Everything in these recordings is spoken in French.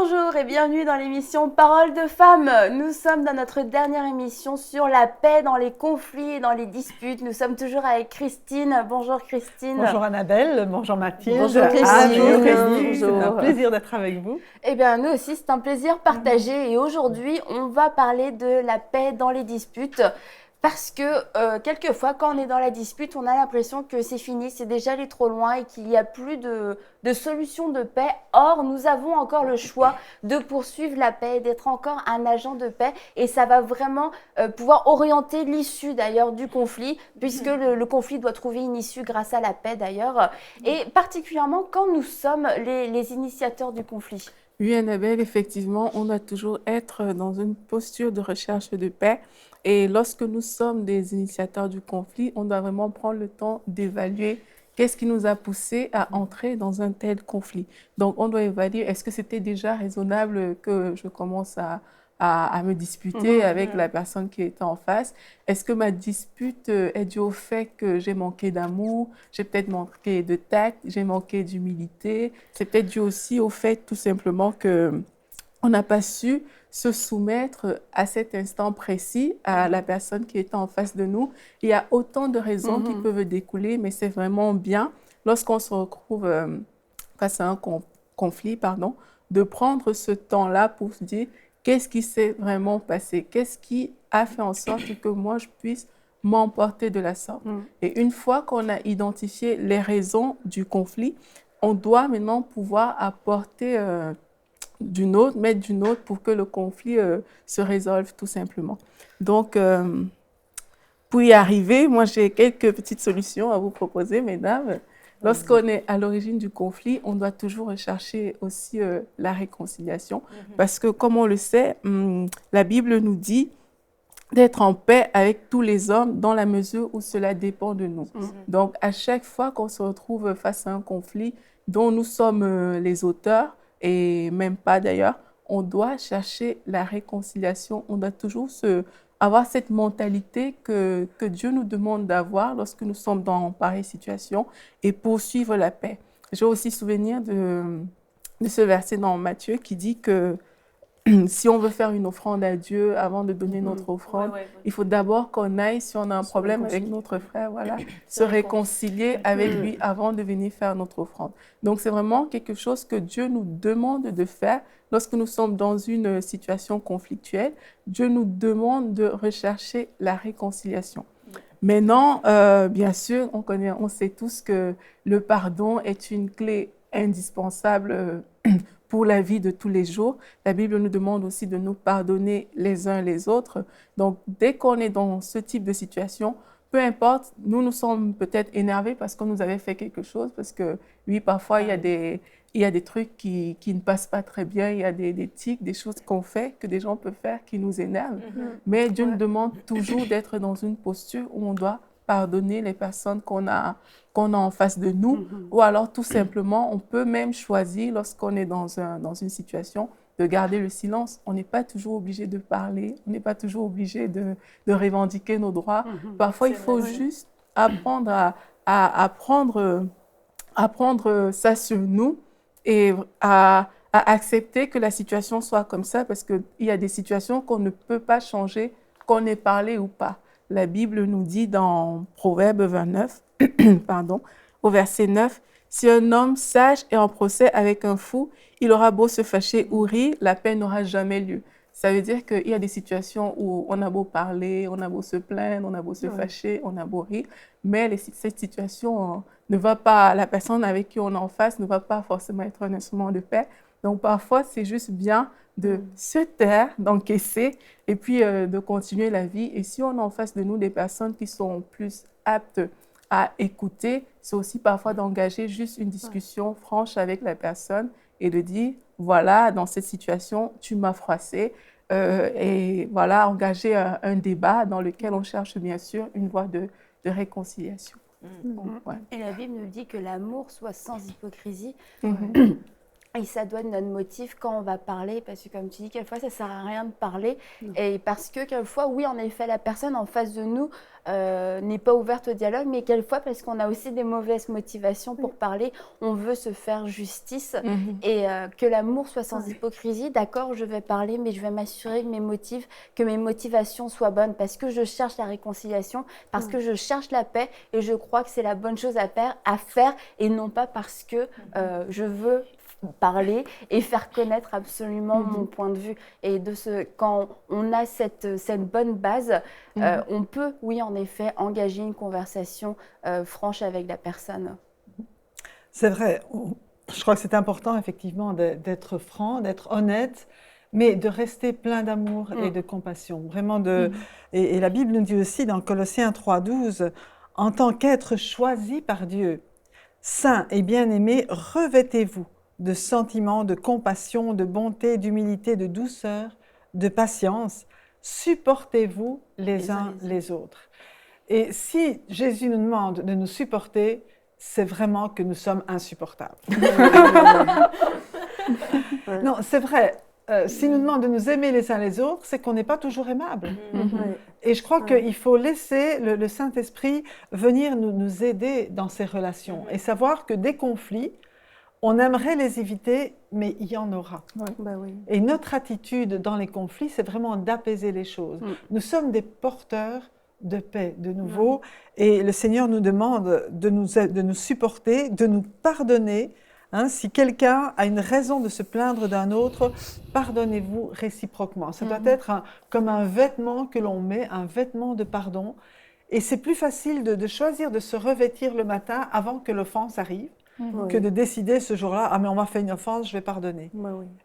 Bonjour et bienvenue dans l'émission Parole de femmes. Nous sommes dans notre dernière émission sur la paix dans les conflits et dans les disputes. Nous sommes toujours avec Christine. Bonjour Christine. Bonjour Annabelle, bonjour Mathilde. Bonjour Christine. C'est un plaisir d'être avec vous. Eh bien nous aussi c'est un plaisir partagé et aujourd'hui on va parler de la paix dans les disputes. Parce que quelquefois, quand on est dans la dispute, on a l'impression que c'est fini, c'est déjà allé trop loin et qu'il n'y a plus de solution de paix. Or, nous avons encore le choix de poursuivre la paix, d'être encore un agent de paix. Et ça va vraiment pouvoir orienter l'issue d'ailleurs du conflit, puisque le conflit doit trouver une issue grâce à la paix d'ailleurs. Et particulièrement quand nous sommes les initiateurs du conflit. Oui, Annabelle, effectivement, on doit toujours être dans une posture de recherche de paix. Et lorsque nous sommes des initiateurs du conflit, on doit vraiment prendre le temps d'évaluer qu'est-ce qui nous a poussé à entrer dans un tel conflit. Donc, on doit évaluer, est-ce que c'était déjà raisonnable que je commence à me disputer avec la personne qui était en face? Est-ce que ma dispute est due au fait que j'ai manqué d'amour, j'ai peut-être manqué de tact, j'ai manqué d'humilité? C'est peut-être dû aussi au fait tout simplement que on n'a pas su se soumettre à cet instant précis à la personne qui était en face de nous. Il y a autant de raisons qui peuvent découler, mais c'est vraiment bien, lorsqu'on se retrouve face à un conflit, de prendre ce temps-là pour se dire qu'est-ce qui s'est vraiment passé, qu'est-ce qui a fait en sorte que moi, je puisse m'emporter de la sorte. Et une fois qu'on a identifié les raisons du conflit, on doit maintenant pouvoir apporter mettre d'une autre pour que le conflit se résolve tout simplement. Donc, pour y arriver, moi j'ai quelques petites solutions à vous proposer, mesdames. Lorsqu'on est à l'origine du conflit, on doit toujours rechercher aussi la réconciliation. Parce que, comme on le sait, la Bible nous dit d'être en paix avec tous les hommes dans la mesure où cela dépend de nous. Donc, à chaque fois qu'on se retrouve face à un conflit dont nous sommes les auteurs, et même pas d'ailleurs, on doit chercher la réconciliation. On doit toujours avoir cette mentalité que Dieu nous demande d'avoir lorsque nous sommes dans pareille situation et poursuivre la paix. J'ai aussi souvenir de ce verset dans Matthieu qui dit que si on veut faire une offrande à Dieu avant de donner notre offrande, il faut d'abord qu'on aille, si on a un problème avec notre frère, se réconcilier avec lui avant de venir faire notre offrande. Donc, c'est vraiment quelque chose que Dieu nous demande de faire lorsque nous sommes dans une situation conflictuelle. Dieu nous demande de rechercher la réconciliation. Maintenant, bien sûr, on sait tous que le pardon est une clé indispensable pour la vie de tous les jours. La Bible nous demande aussi de nous pardonner les uns les autres. Donc, dès qu'on est dans ce type de situation, peu importe, nous sommes peut-être énervés parce qu'on nous avait fait quelque chose, parce que oui, parfois, il y a des trucs qui ne passent pas très bien, il y a des tics, des choses qu'on fait, que des gens peuvent faire qui nous énervent. Mais Dieu nous demande toujours d'être dans une posture où on doit pardonner les personnes qu'on a en face de nous, ou alors tout simplement, on peut même choisir, lorsqu'on est dans une situation, de garder le silence. On n'est pas toujours obligé de parler, on n'est pas toujours obligé de revendiquer nos droits. Parfois, il faut juste apprendre à prendre ça sur nous et à accepter que la situation soit comme ça, parce qu'il y a des situations qu'on ne peut pas changer, qu'on ait parlé ou pas. La Bible nous dit dans Proverbe 29, au verset 9, « Si un homme sage est en procès avec un fou, il aura beau se fâcher ou rire, la paix n'aura jamais lieu. » Ça veut dire qu'il y a des situations où on a beau parler, on a beau se plaindre, on a beau se fâcher, on a beau rire, mais cette situation ne va pas, la personne avec qui on est en face ne va pas forcément être un instrument de paix. Donc parfois, c'est juste bien de se taire, d'encaisser et puis de continuer la vie. Et si on a en face de nous des personnes qui sont plus aptes à écouter, c'est aussi parfois d'engager juste une discussion franche avec la personne et de dire, voilà, dans cette situation, tu m'as froissé. Et voilà, engager un débat dans lequel on cherche bien sûr une voie de réconciliation. Et la Bible nous dit que l'amour soit sans hypocrisie. Et ça doit être notre motif quand on va parler, parce que comme tu dis, quelquefois, ça ne sert à rien de parler. Et parce que quelquefois, oui, en effet, la personne en face de nous n'est pas ouverte au dialogue, mais quelquefois, parce qu'on a aussi des mauvaises motivations pour parler, on veut se faire justice et que l'amour soit sans hypocrisie. D'accord, je vais parler, mais je vais m'assurer que mes motivations soient bonnes, parce que je cherche la réconciliation, parce que je cherche la paix, et je crois que c'est la bonne chose à faire, et non pas parce que je veux parler et faire connaître absolument mon point de vue. Et quand on a cette bonne base, on peut, oui, en effet, engager une conversation franche avec la personne. C'est vrai. Je crois que c'est important, effectivement, d'être franc, d'être honnête, mais de rester plein d'amour et de compassion. Vraiment et la Bible nous dit aussi dans Colossiens 3,12, « En tant qu'être choisi par Dieu, saint et bien-aimé, revêtez-vous de sentiments, de compassion, de bonté, d'humilité, de douceur, de patience. Supportez-vous les uns les autres. » Et si Jésus nous demande de nous supporter, c'est vraiment que nous sommes insupportables. Non, c'est vrai. S'il nous demande de nous aimer les uns les autres, c'est qu'on n'est pas toujours aimable. Et je crois qu'il faut laisser le Saint-Esprit venir nous aider dans ces relations et savoir que des conflits, on aimerait les éviter, mais il y en aura. Et notre attitude dans les conflits, c'est vraiment d'apaiser les choses. Nous sommes des porteurs de paix, de nouveau, et le Seigneur nous demande de nous supporter, de nous pardonner. Si quelqu'un a une raison de se plaindre d'un autre, pardonnez-vous réciproquement. Ça doit être comme un vêtement que l'on met, un vêtement de pardon. Et c'est plus facile de choisir de se revêtir le matin avant que l'offense arrive, que de décider ce jour-là, ah mais on m'a fait une offense, je vais pardonner.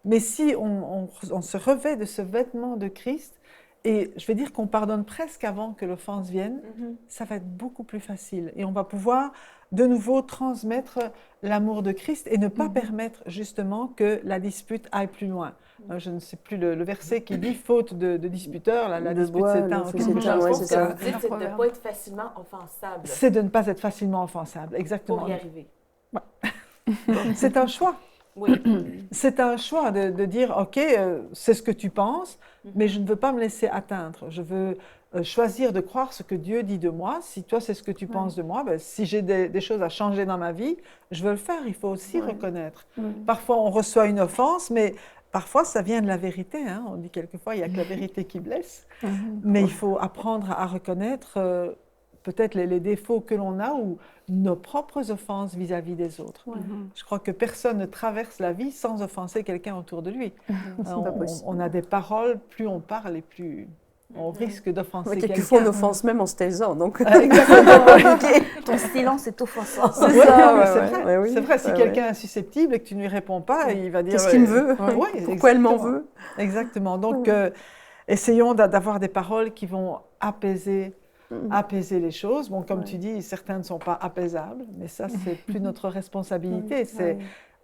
Mais si on se revêt de ce vêtement de Christ, et je vais dire qu'on pardonne presque avant que l'offense vienne, ça va être beaucoup plus facile. Et on va pouvoir de nouveau transmettre l'amour de Christ et ne pas permettre justement que la dispute aille plus loin. Je ne sais plus le verset qui dit « faute de disputeurs », la dispute s'éteint. C'est de ne pas être facilement offensable. C'est de ne pas être facilement offensable, exactement. Pour y arriver. C'est un choix. C'est un choix de dire, OK, c'est ce que tu penses, mais je ne veux pas me laisser atteindre. Je veux choisir de croire ce que Dieu dit de moi. Si toi, c'est ce que tu penses de moi, ben, si j'ai des choses à changer dans ma vie, je veux le faire. Il faut aussi reconnaître. Parfois, on reçoit une offense, mais parfois, ça vient de la vérité. On dit quelquefois, il n'y a que la vérité qui blesse. Mais il faut apprendre à reconnaître peut-être les défauts que l'on a ou nos propres offenses vis-à-vis des autres. Je crois que personne ne traverse la vie sans offenser quelqu'un autour de lui. On a des paroles, plus on parle et plus on risque d'offenser quelqu'un. Quelquefois, on offense même en se taisant. Donc... Ton silence est offensant. C'est vrai. C'est vrai, si quelqu'un est susceptible et que tu ne lui réponds pas, il va dire... Qu'est-ce qu'il me veut? Pourquoi elle m'en veut? Exactement. Donc, essayons d'avoir des paroles qui vont apaiser les choses. Bon, comme tu dis, certains ne sont pas apaisables, mais ça, c'est plus notre responsabilité. C'est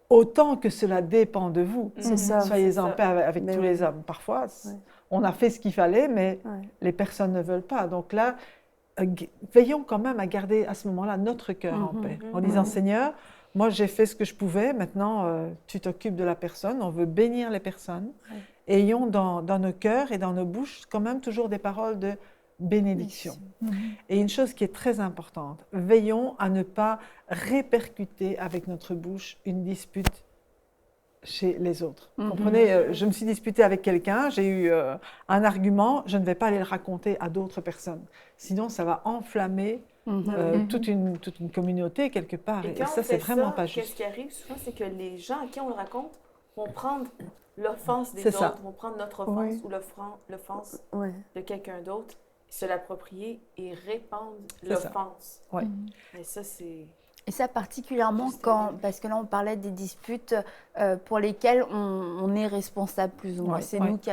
autant que cela dépend de vous. Soyez en paix avec tous les hommes. Parfois, on a fait ce qu'il fallait, mais les personnes ne veulent pas. Donc là, veillons quand même à garder à ce moment-là notre cœur en paix, en disant, Seigneur, moi, j'ai fait ce que je pouvais, maintenant, tu t'occupes de la personne, on veut bénir les personnes. Ayons dans nos cœurs et dans nos bouches quand même toujours des paroles de bénédiction. Et une chose qui est très importante, veillons à ne pas répercuter avec notre bouche une dispute chez les autres. Comprenez, je me suis disputée avec quelqu'un, j'ai eu un argument, je ne vais pas aller le raconter à d'autres personnes. Sinon, ça va enflammer toute une communauté quelque part. Et ça, c'est vraiment pas juste. Ce qui arrive souvent, c'est que les gens à qui on le raconte vont prendre l'offense des autres, vont prendre notre offense ou l'offense de quelqu'un d'autre, se l'approprier et répandre l'offense. Et ça, c'est... Et ça particulièrement parce que là on parlait des disputes pour lesquelles on est responsable plus ou moins. C'est nous qui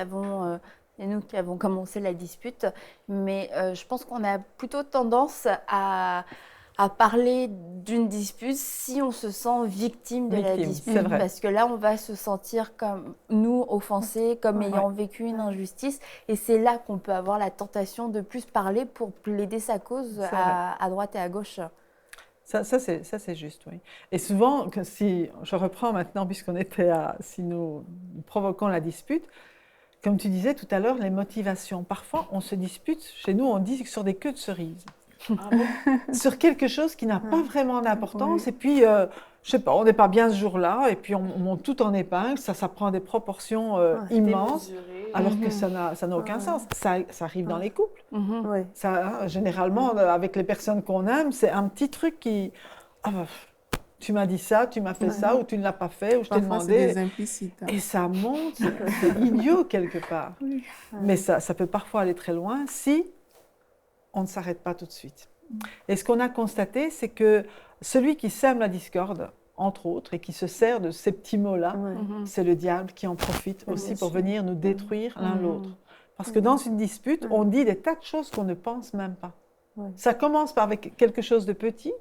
avons commencé la dispute, mais je pense qu'on a plutôt tendance à parler d'une dispute si on se sent victime de la dispute. Parce que là, on va se sentir comme nous, offensés, comme ayant vécu une injustice. Et c'est là qu'on peut avoir la tentation de plus parler pour plaider sa cause à droite et à gauche. Ça c'est juste, oui. Et souvent, si je reprends maintenant, puisqu'on était si nous provoquons la dispute, comme tu disais tout à l'heure, les motivations. Parfois, on se dispute, chez nous, on dit sur des queues de cerises. Ah bon? Sur quelque chose qui n'a pas vraiment d'importance. Oui. Et puis, je sais pas, on n'est pas bien ce jour-là, et puis on monte tout en épingle, ça prend des proportions immenses, alors que ça n'a aucun sens. Ça arrive dans les couples. Ça, généralement, avec les personnes qu'on aime, c'est un petit truc qui... tu m'as dit ça, tu m'as fait ça, ou tu ne l'as pas fait, ou je t'ai demandé. C'est des implicites. Et ça monte, c'est idiot quelque part. Oui. Mais ça peut parfois aller très loin si on ne s'arrête pas tout de suite. Et ce qu'on a constaté, c'est que celui qui sème la discorde, entre autres, et qui se sert de ces petits mots-là, c'est le diable qui en profite aussi pour venir nous détruire l'un l'autre. Parce que dans une dispute, on dit des tas de choses qu'on ne pense même pas. Ça commence avec quelque chose de petit,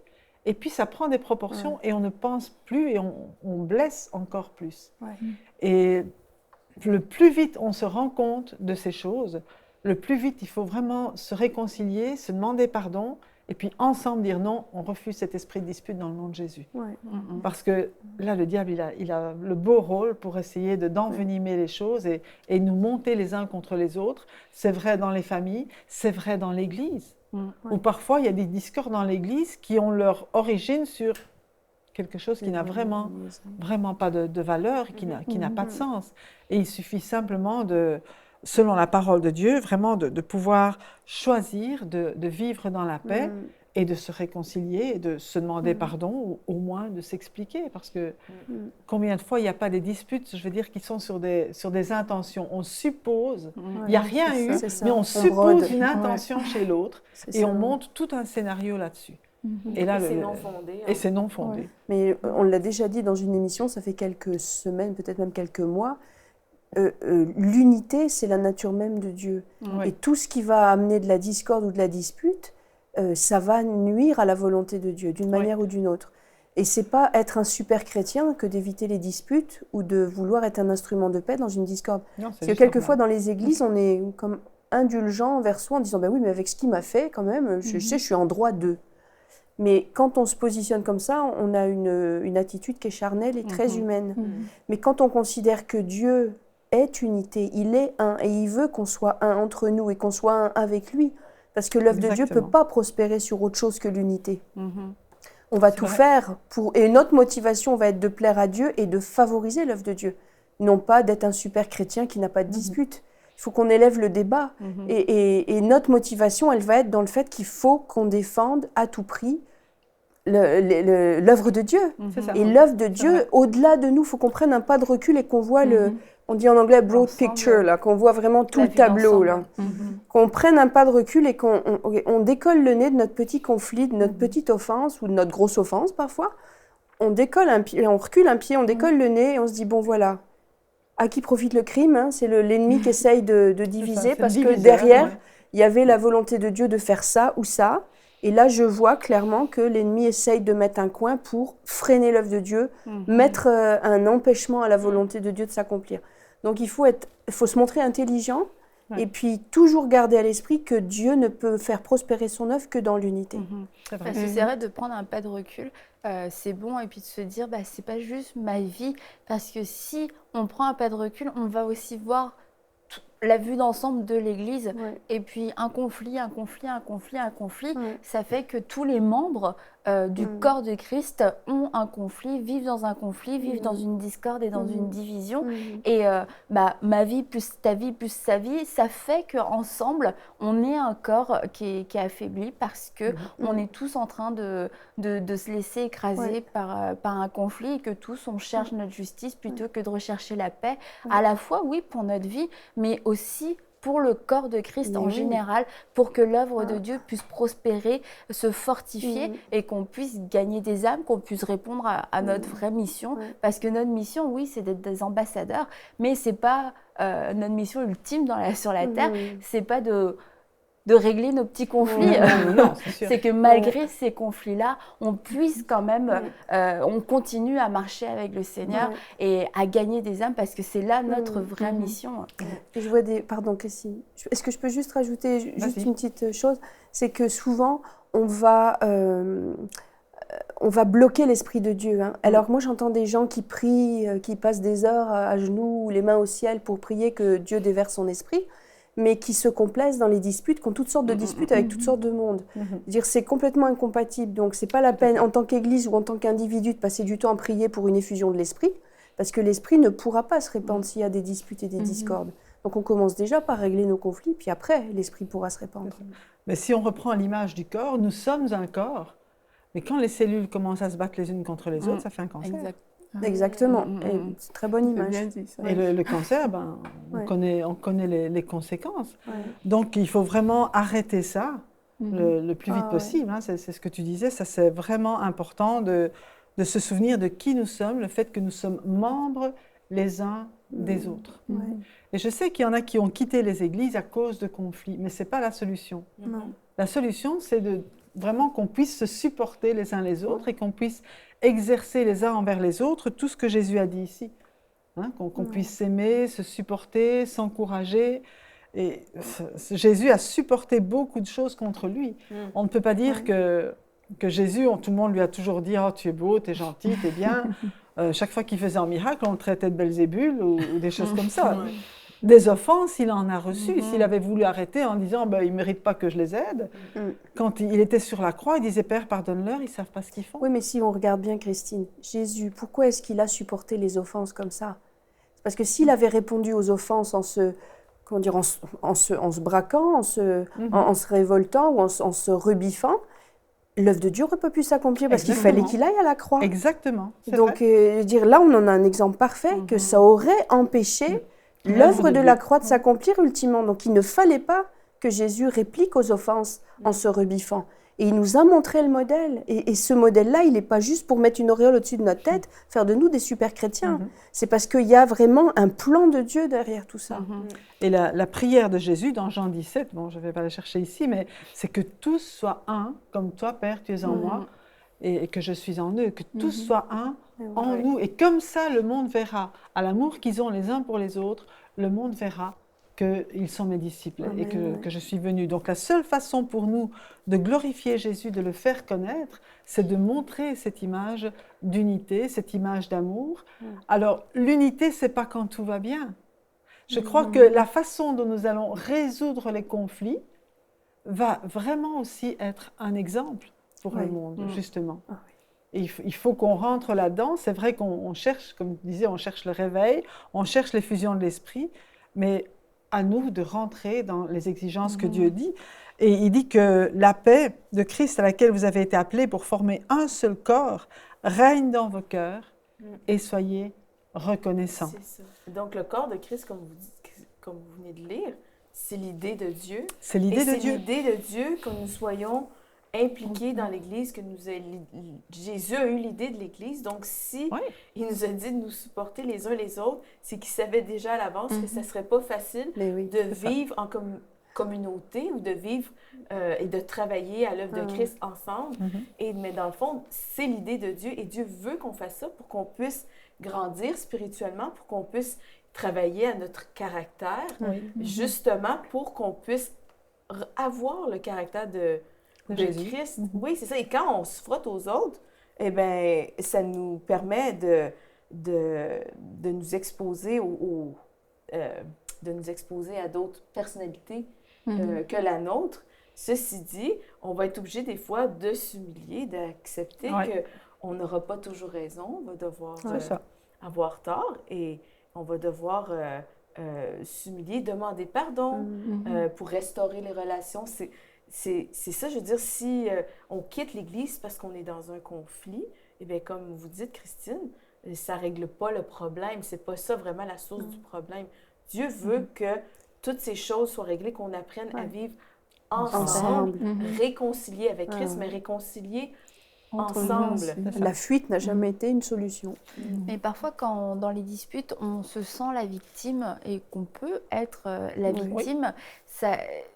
et puis ça prend des proportions et on ne pense plus et on blesse encore plus. Et le plus vite on se rend compte de ces choses, le plus vite il faut vraiment se réconcilier, se demander pardon et puis ensemble dire non, on refuse cet esprit de dispute dans le nom de Jésus. Parce que là, le diable, il a le beau rôle pour essayer d'envenimer les choses et nous monter les uns contre les autres. C'est vrai dans les familles, c'est vrai dans l'Église. Où parfois, il y a des discordes dans l'Église qui ont leur origine sur quelque chose qui n'a vraiment pas de valeur, qui n'a pas de sens. Et il suffit simplement selon la parole de Dieu, vraiment de pouvoir choisir de vivre dans la paix et de se réconcilier et de se demander pardon ou au moins de s'expliquer. Parce que combien de fois il n'y a pas des disputes, je veux dire, qui sont sur des intentions. On suppose, il n'y a rien eu, mais on suppose une intention chez l'autre et on monte tout un scénario là-dessus. Et là, c'est non fondé. Et c'est non fondé. Mais on l'a déjà dit dans une émission, ça fait quelques semaines, peut-être même quelques mois, l'unité, c'est la nature même de Dieu. Et tout ce qui va amener de la discorde ou de la dispute, ça va nuire à la volonté de Dieu, d'une manière ou d'une autre. Et c'est pas être un super chrétien que d'éviter les disputes ou de vouloir être un instrument de paix dans une discorde. Parce que quelquefois, dans les églises, on est comme indulgent envers soi en disant « oui, mais avec ce qu'il m'a fait, quand même, je sais, je suis en droit d'eux ». Mais quand on se positionne comme ça, on a une attitude qui est charnelle et très humaine. Mais quand on considère que Dieu est unité, il est un, et il veut qu'on soit un entre nous et qu'on soit un avec lui, parce que l'œuvre de Dieu ne peut pas prospérer sur autre chose que l'unité. On va tout faire et notre motivation va être de plaire à Dieu et de favoriser l'œuvre de Dieu, non pas d'être un super chrétien qui n'a pas de dispute. Il faut qu'on élève le débat, et notre motivation, elle va être dans le fait qu'il faut qu'on défende à tout prix l'œuvre de Dieu. Et l'œuvre de Dieu, au-delà de nous, il faut qu'on prenne un pas de recul et qu'on voit on dit en anglais broad picture, là, qu'on voit vraiment tout le tableau, là. Qu'on prenne un pas de recul et qu'on décolle le nez de notre petit conflit, de notre petite offense ou de notre grosse offense parfois. On décolle un pied, on recule un pied, on décolle le nez et on se dit bon voilà, à qui profite le crime, c'est l'ennemi qui essaye de diviser parce que derrière il y avait la volonté de Dieu de faire ça ou ça. Et là, je vois clairement que l'ennemi essaye de mettre un coin pour freiner l'œuvre de Dieu, mettre un empêchement à la volonté de Dieu de s'accomplir. Donc, il faut se montrer intelligent et puis toujours garder à l'esprit que Dieu ne peut faire prospérer son œuvre que dans l'unité. C'est vrai de prendre un pas de recul, c'est bon, et puis de se dire, c'est pas juste ma vie, parce que si on prend un pas de recul, on va aussi voir la vue d'ensemble de l'Église, et puis un conflit, ça fait que tous les membres du corps de Christ ont un conflit, vivent dans un conflit, vivent dans une discorde et dans une division, et ma vie plus ta vie plus sa vie, ça fait qu'ensemble, on est un corps qui est affaibli parce que on est tous en train de se laisser écraser par un conflit, et que tous on cherche notre justice plutôt que de rechercher la paix, à la fois pour notre vie, mais aussi pour le corps de Christ en général, pour que l'œuvre de Dieu puisse prospérer, se fortifier, et qu'on puisse gagner des âmes, qu'on puisse répondre à notre vraie mission. Parce que notre mission, c'est d'être des ambassadeurs, mais c'est pas notre mission ultime sur la terre, c'est pas de régler nos petits conflits. C'est que malgré ces conflits-là, on puisse quand même, on continue à marcher avec le Seigneur et à gagner des âmes, parce que c'est là notre vraie mission. Et je vois pardon, Cassie, est-ce que je peux juste rajouter une petite chose? C'est que souvent, on va on va bloquer l'Esprit de Dieu. Hein. Alors moi, j'entends des gens qui prient, qui passent des heures à genoux ou les mains au ciel pour prier que Dieu déverse son esprit, mais qui se complaisent dans les disputes, qui ont toutes sortes de disputes avec toutes sortes de monde. Dire c'est complètement incompatible. Donc c'est pas la peine en tant qu'Église ou en tant qu'individu de passer du temps à prier pour une effusion de l'esprit, parce que l'esprit ne pourra pas se répandre s'il y a des disputes et des discordes. Donc on commence déjà par régler nos conflits, puis après l'esprit pourra se répandre. Mais si on reprend l'image du corps, nous sommes un corps, mais quand les cellules commencent à se battre les unes contre les autres, ça fait un cancer. Exactement. C'est une très bonne image. Bien dit, ça. Et le cancer, on connaît les conséquences. Donc, il faut vraiment arrêter ça le plus vite possible. Hein. C'est ce que tu disais, ça c'est vraiment important de se souvenir de qui nous sommes, le fait que nous sommes membres les uns des autres. Et je sais qu'il y en a qui ont quitté les églises à cause de conflits, mais ce n'est pas la solution. La solution, c'est vraiment qu'on puisse se supporter les uns les autres et qu'on puisse exercer les uns envers les autres tout ce que Jésus a dit ici. Hein, qu'on puisse s'aimer, se supporter, s'encourager. Et Jésus a supporté beaucoup de choses contre lui. On ne peut pas dire que Jésus, tout le monde lui a toujours dit « Oh, tu es beau, tu es gentil, tu es bien ». Chaque fois qu'il faisait un miracle, on le traitait de Belzébul ou des choses comme ça. Des offenses, il en a reçu. S'il avait voulu arrêter en disant « il ne mérite pas que je les aide », quand il était sur la croix, il disait « Père, pardonne-leur, ils ne savent pas ce qu'ils font ». Oui, mais si on regarde bien, Christine, Jésus, pourquoi est-ce qu'il a supporté les offenses comme ça? Parce que s'il avait répondu aux offenses en se braquant, en se révoltant ou en se rebiffant, l'œuvre de Dieu n'aurait pas pu s'accomplir parce qu'il fallait qu'il aille à la croix. Exactement. Donc, là, on en a un exemple parfait que ça aurait empêché l'œuvre de la croix de s'accomplir ultimement. Donc, il ne fallait pas que Jésus réplique aux offenses en se rebiffant. Et il nous a montré le modèle. Et ce modèle-là, il n'est pas juste pour mettre une auréole au-dessus de notre tête, faire de nous des super chrétiens. C'est parce qu'il y a vraiment un plan de Dieu derrière tout ça. Et la prière de Jésus dans Jean 17, bon, je ne vais pas la chercher ici, mais c'est que tous soient un, comme toi, Père, tu es en moi, et que je suis en eux, que tous soient un en nous. Et comme ça, le monde verra, à l'amour qu'ils ont les uns pour les autres, le monde verra qu'ils sont mes disciples et que je suis venue. Donc la seule façon pour nous de glorifier Jésus, de le faire connaître, c'est de montrer cette image d'unité, cette image d'amour. Alors l'unité, ce n'est pas quand tout va bien. Je crois que la façon dont nous allons résoudre les conflits va vraiment aussi être un exemple pour le monde, justement. Et il faut qu'on rentre là-dedans. C'est vrai qu'on cherche, comme tu disais, on cherche le réveil, on cherche l'effusion de l'esprit, mais à nous de rentrer dans les exigences que Dieu dit. Et il dit que la paix de Christ à laquelle vous avez été appelés pour former un seul corps règne dans vos cœurs et soyez reconnaissants. C'est ça. Donc le corps de Christ, comme vous venez de lire, c'est l'idée de Dieu. C'est l'idée de Dieu. C'est l'idée de Dieu que nous soyons impliqués dans l'Église, que Jésus a eu l'idée de l'Église. Donc, si il nous a dit de nous supporter les uns les autres, c'est qu'il savait déjà à l'avance que ça ne serait pas facile de vivre en communauté ou de vivre et de travailler à l'œuvre de Christ ensemble. Mais dans le fond, c'est l'idée de Dieu et Dieu veut qu'on fasse ça pour qu'on puisse grandir spirituellement, pour qu'on puisse travailler à notre caractère, justement pour qu'on puisse avoir le caractère de Christ. Oui, c'est ça. Et quand on se frotte aux autres, eh bien, ça nous permet de nous exposer de nous exposer à d'autres personnalités que la nôtre. Ceci dit, on va être obligé des fois de s'humilier, d'accepter qu'on n'aura pas toujours raison, on va devoir avoir tort et on va devoir s'humilier, demander pardon pour restaurer les relations. C'est ça, je veux dire, si on quitte l'Église parce qu'on est dans un conflit, eh bien, comme vous dites, Christine, ça ne règle pas le problème. Ce n'est pas ça vraiment la source du problème. Dieu veut que toutes ces choses soient réglées, qu'on apprenne à vivre ensemble, réconciliés avec Christ, mais réconciliés ensemble. La fuite n'a jamais été une solution. Mais parfois, quand dans les disputes, on se sent la victime et qu'on peut être la victime,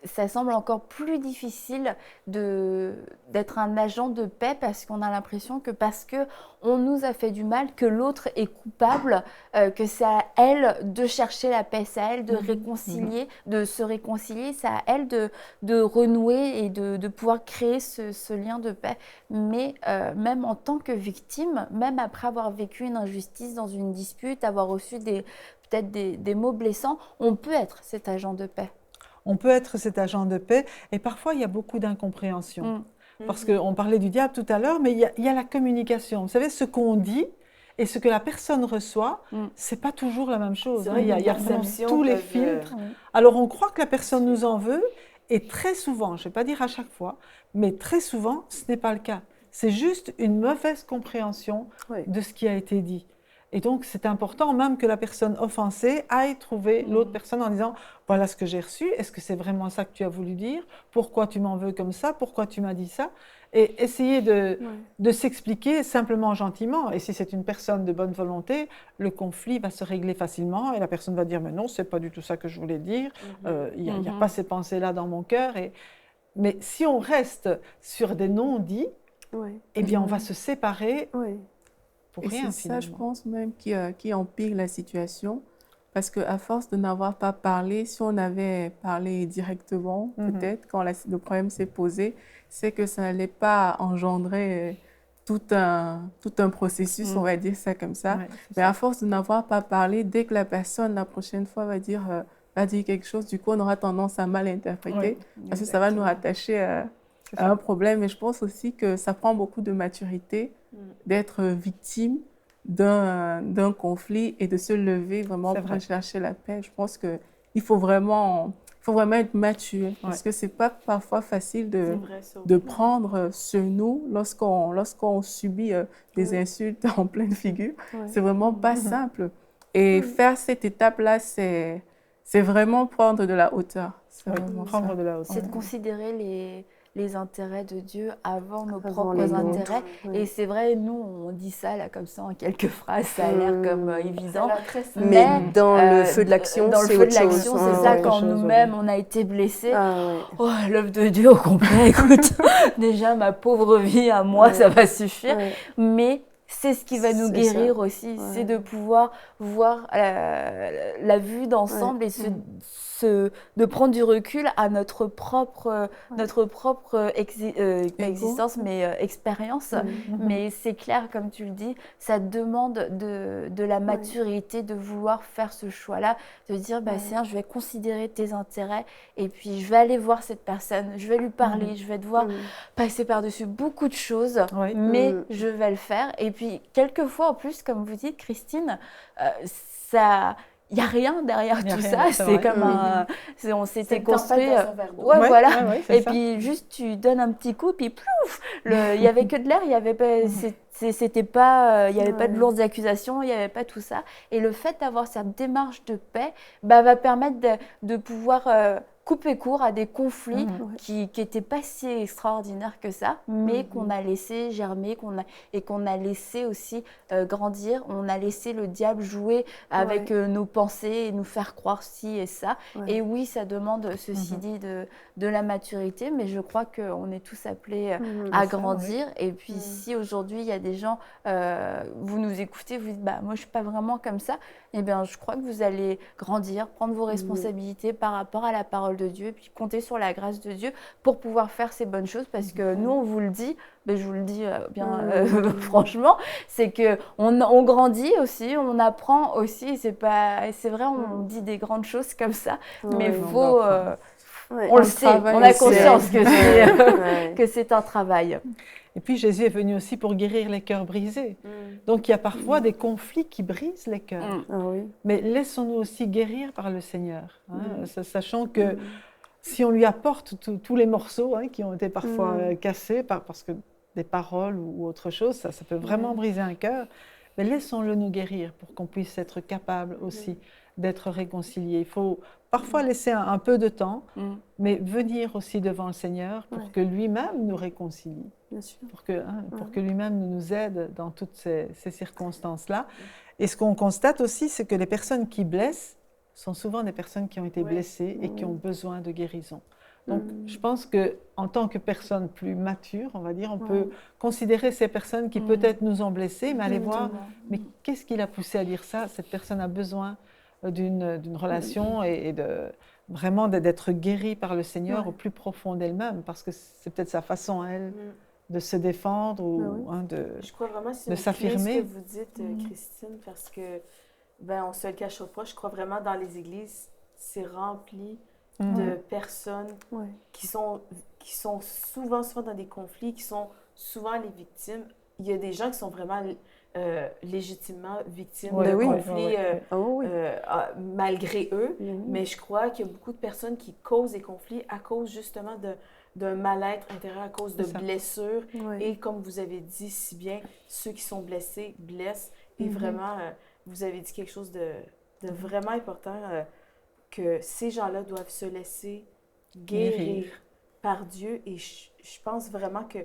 ça semble encore plus difficile d'être un agent de paix parce qu'on a l'impression que parce qu'on nous a fait du mal, que l'autre est coupable, que c'est à elle de chercher la paix, c'est à elle de réconcilier, de se réconcilier, c'est à elle de renouer et de pouvoir créer ce lien de paix. Mais même en tant que victime, même après avoir vécu une injustice dans une dispute, avoir reçu peut-être des mots blessants, on peut être cet agent de paix. On peut être cet agent de paix et parfois il y a beaucoup d'incompréhension. Parce qu'on parlait du diable tout à l'heure, mais il y a la communication. Vous savez, ce qu'on dit et ce que la personne reçoit, c'est pas toujours la même chose. Il y a vraiment tous les filtres. Alors on croit que la personne nous en veut et très souvent, je ne vais pas dire à chaque fois, mais très souvent, ce n'est pas le cas. C'est juste une mauvaise compréhension de ce qui a été dit. Et donc, c'est important même que la personne offensée aille trouver l'autre personne en disant « Voilà ce que j'ai reçu, est-ce que c'est vraiment ça que tu as voulu dire? Pourquoi tu m'en veux comme ça? Pourquoi tu m'as dit ça ?» Et essayer de s'expliquer simplement gentiment. Et si c'est une personne de bonne volonté, le conflit va se régler facilement et la personne va dire « Mais non, ce n'est pas du tout ça que je voulais dire, il n'y a pas ces pensées-là dans mon cœur. » Mais si on reste sur des non-dits, eh bien, on va se séparer. Et c'est ça, je pense même, qui empire la situation. Parce qu'à force de n'avoir pas parlé, si on avait parlé directement, peut-être, quand le problème s'est posé, c'est que ça n'allait pas engendrer tout un processus, on va dire ça comme ça. Mais à force de n'avoir pas parlé, dès que la personne, la prochaine fois, va dire quelque chose, du coup, on aura tendance à mal interpréter. Parce que ça va nous rattacher à un problème. Et je pense aussi que ça prend beaucoup de maturité d'être victime d'un conflit et de se lever vraiment pour rechercher la paix. Je pense qu'il faut vraiment être mature parce que c'est pas parfois facile de prendre sur nous lorsqu'on subit des insultes en pleine figure. C'est vraiment pas simple. Et faire cette étape-là, c'est vraiment prendre de la hauteur. C'est de considérer les intérêts de Dieu avant nos propres intérêts. Et c'est vrai, nous, on dit ça là comme ça en quelques phrases, ça a l'air comme évident. Mais dans le feu de l'action, c'est autre chose. C'est ça, quand nous-mêmes, on a été blessés. Oh, l'œuvre de Dieu au complet, écoute, déjà ma pauvre vie à moi, ça va suffire. Mais c'est ce qui va nous guérir aussi, c'est de pouvoir voir la vue d'ensemble et de prendre du recul à notre propre existence, mais expérience. Mais c'est clair, comme tu le dis, ça demande de la maturité de vouloir faire ce choix-là, de dire, Seigneur, je vais considérer tes intérêts et puis je vais aller voir cette personne, je vais lui parler, je vais devoir passer par-dessus beaucoup de choses, mais je vais le faire. Et puis, quelquefois, en plus, comme vous dites, Christine, il n'y a rien derrière tout ça. C'est comme on s'était construit. Et puis, juste, tu donnes un petit coup, puis plouf, il n'y avait que de l'air, il n'y avait pas. C'était pas, il n'y avait pas de lourdes accusations, il n'y avait pas tout ça. Et le fait d'avoir cette démarche de paix va permettre de pouvoir couper court à des conflits qui n'étaient pas si extraordinaires que ça, mais qu'on a laissé germer et qu'on a laissé aussi grandir. On a laissé le diable jouer avec nos pensées et nous faire croire ci et ça. Et oui, ça demande, ceci dit, de la maturité, mais je crois qu'on est tous appelés à grandir. Et puis si aujourd'hui, il y a des gens, vous nous écoutez, vous dites, moi je ne suis pas vraiment comme ça, eh bien je crois que vous allez grandir, prendre vos responsabilités par rapport à la parole de Dieu, et puis compter sur la grâce de Dieu pour pouvoir faire ces bonnes choses, parce que nous, on vous le dit, je vous le dis franchement, c'est qu'on grandit aussi, on apprend aussi, c'est vrai, on dit des grandes choses comme ça, mais il faut... on le sait, on a conscience que c'est un travail. Et puis Jésus est venu aussi pour guérir les cœurs brisés. Donc il y a parfois des conflits qui brisent les cœurs. Mais laissons-nous aussi guérir par le Seigneur, sachant que si on lui apporte tous les morceaux qui ont été parfois cassés parce que des paroles ou autre chose, ça peut vraiment briser un cœur. Mais laissons-le nous guérir pour qu'on puisse être capable aussi d'être réconciliés. Il faut parfois laisser un peu de temps, mais venir aussi devant le Seigneur pour que lui-même nous réconcilie, pour que lui-même nous aide dans toutes ces circonstances-là. Et ce qu'on constate aussi, c'est que les personnes qui blessent sont souvent des personnes qui ont été blessées et qui ont besoin de guérison. Donc, je pense qu'en tant que personne plus mature, on va dire, on peut considérer ces personnes qui peut-être nous ont blessés, mais aller voir, mais qu'est-ce qui l'a poussé à dire ça? Cette personne a besoin d'une relation et vraiment d'être guérie par le Seigneur au plus profond d'elle-même, parce que c'est peut-être sa façon à elle de se défendre ou Je crois vraiment que c'est de s'affirmer. Ce que vous dites, Christine, parce que, on se le cachera pas, je crois vraiment dans les églises, c'est rempli de personnes qui sont souvent dans des conflits, qui sont souvent les victimes. Il y a des gens qui sont vraiment légitimement victimes de conflits malgré eux, mais je crois qu'il y a beaucoup de personnes qui causent des conflits à cause justement d'un mal-être intérieur, à cause de blessures. Et comme vous avez dit si bien, ceux qui sont blessés blessent. Et vraiment, vous avez dit quelque chose de vraiment important, que ces gens-là doivent se laisser guérir par Dieu. Et je pense vraiment que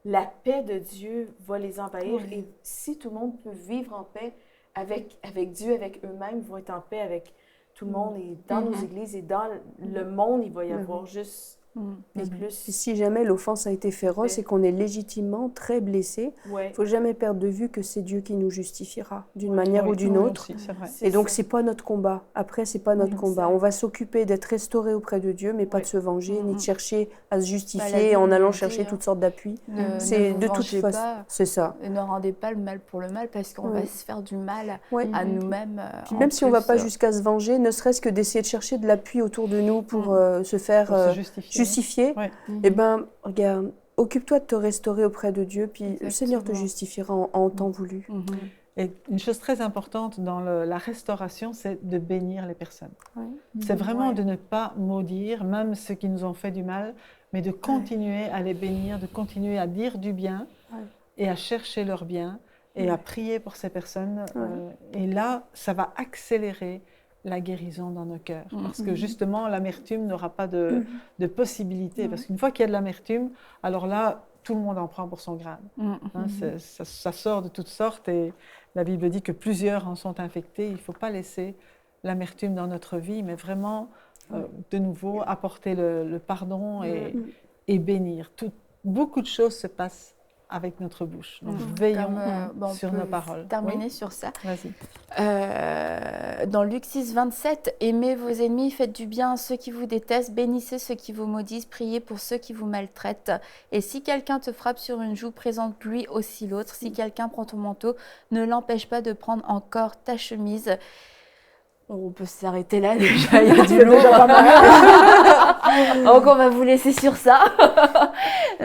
la paix de Dieu va les envahir. Et si tout le monde peut vivre en paix avec Dieu, avec eux-mêmes, ils vont être en paix avec tout le monde. Et dans nos églises et dans le monde, il va y avoir juste et plus. Et si jamais l'offense a été féroce et qu'on est légitimement très blessé, il ne faut jamais perdre de vue que c'est Dieu qui nous justifiera d'une manière ou d'une autre. Et donc, ce n'est pas notre combat. Après, ce n'est pas notre combat. On va s'occuper d'être restauré auprès de Dieu, mais pas de se venger, ni de chercher à se justifier en allant chercher toutes sortes d'appuis. C'est de toute façon. C'est ça. Et ne rendez pas le mal pour le mal, parce qu'on va se faire du mal à nous-mêmes. Puis même si on ne va pas jusqu'à se venger, ne serait-ce que d'essayer de chercher de l'appui autour de nous pour se faire justifier, eh bien, regarde, occupe-toi de te restaurer auprès de Dieu, puis le Seigneur te justifiera en temps voulu. Et une chose très importante dans la restauration, c'est de bénir les personnes. C'est vraiment de ne pas maudire, même ceux qui nous ont fait du mal, mais de continuer à les bénir, de continuer à dire du bien et à chercher leur bien et à prier pour ces personnes. Et là, ça va accélérer la guérison dans nos cœurs. Parce que justement, l'amertume n'aura pas de possibilité. Parce qu'une fois qu'il y a de l'amertume, alors là, tout le monde en prend pour son grade. Ça sort de toutes sortes et la Bible dit que plusieurs en sont infectés. Il ne faut pas laisser l'amertume dans notre vie, mais vraiment, de nouveau, apporter le pardon et bénir. Beaucoup de choses se passent avec notre bouche. Donc, veillons sur nos paroles. Terminer sur ça. Vas-y. Dans Luc 6, 27, aimez vos ennemis, faites du bien à ceux qui vous détestent, bénissez ceux qui vous maudissent, priez pour ceux qui vous maltraitent. Et si quelqu'un te frappe sur une joue, présente-lui aussi l'autre. Si quelqu'un prend ton manteau, ne l'empêche pas de prendre encore ta chemise. On peut s'arrêter là déjà, il y a du lourd. Donc on va vous laisser sur ça.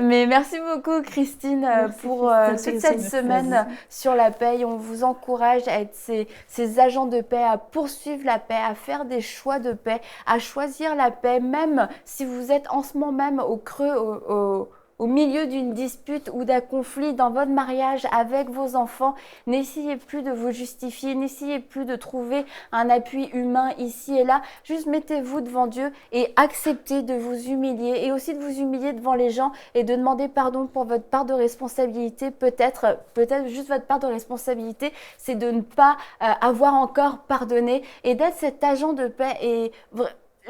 Mais merci beaucoup Christine pour toute cette semaine sur la paix. On vous encourage à être ces agents de paix, à poursuivre la paix, à faire des choix de paix, à choisir la paix, même si vous êtes en ce moment même au creux, au milieu d'une dispute ou d'un conflit dans votre mariage avec vos enfants. N'essayez plus de vous justifier, n'essayez plus de trouver un appui humain ici et là. Juste mettez-vous devant Dieu et acceptez de vous humilier et aussi de vous humilier devant les gens et de demander pardon pour votre part de responsabilité. Peut-être juste votre part de responsabilité, c'est de ne pas avoir encore pardonné et d'être cet agent de paix et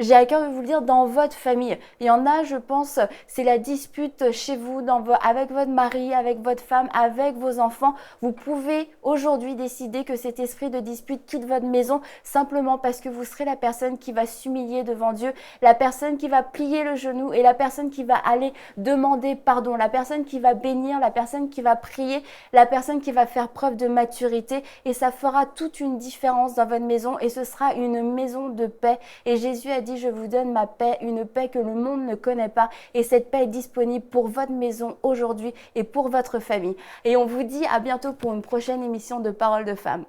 j'ai à cœur de vous le dire, dans votre famille. Il y en a, je pense, c'est la dispute chez vous, avec votre mari, avec votre femme, avec vos enfants. Vous pouvez aujourd'hui décider que cet esprit de dispute quitte votre maison simplement parce que vous serez la personne qui va s'humilier devant Dieu, la personne qui va plier le genou et la personne qui va aller demander pardon, la personne qui va bénir, la personne qui va prier, la personne qui va faire preuve de maturité. Et ça fera toute une différence dans votre maison et ce sera une maison de paix. Et Jésus a dit, je vous donne ma paix, une paix que le monde ne connaît pas. Et cette paix est disponible pour votre maison aujourd'hui et pour votre famille. Et on vous dit à bientôt pour une prochaine émission de Paroles de Femmes.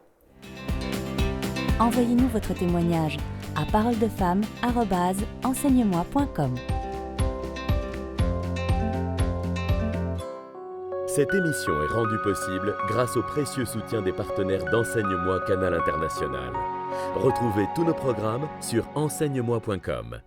Envoyez-nous votre témoignage à paroledefemmes@enseigne-moi.com. Cette émission est rendue possible grâce au précieux soutien des partenaires d'Enseigne-moi Canal International. Retrouvez tous nos programmes sur enseigne-moi.com.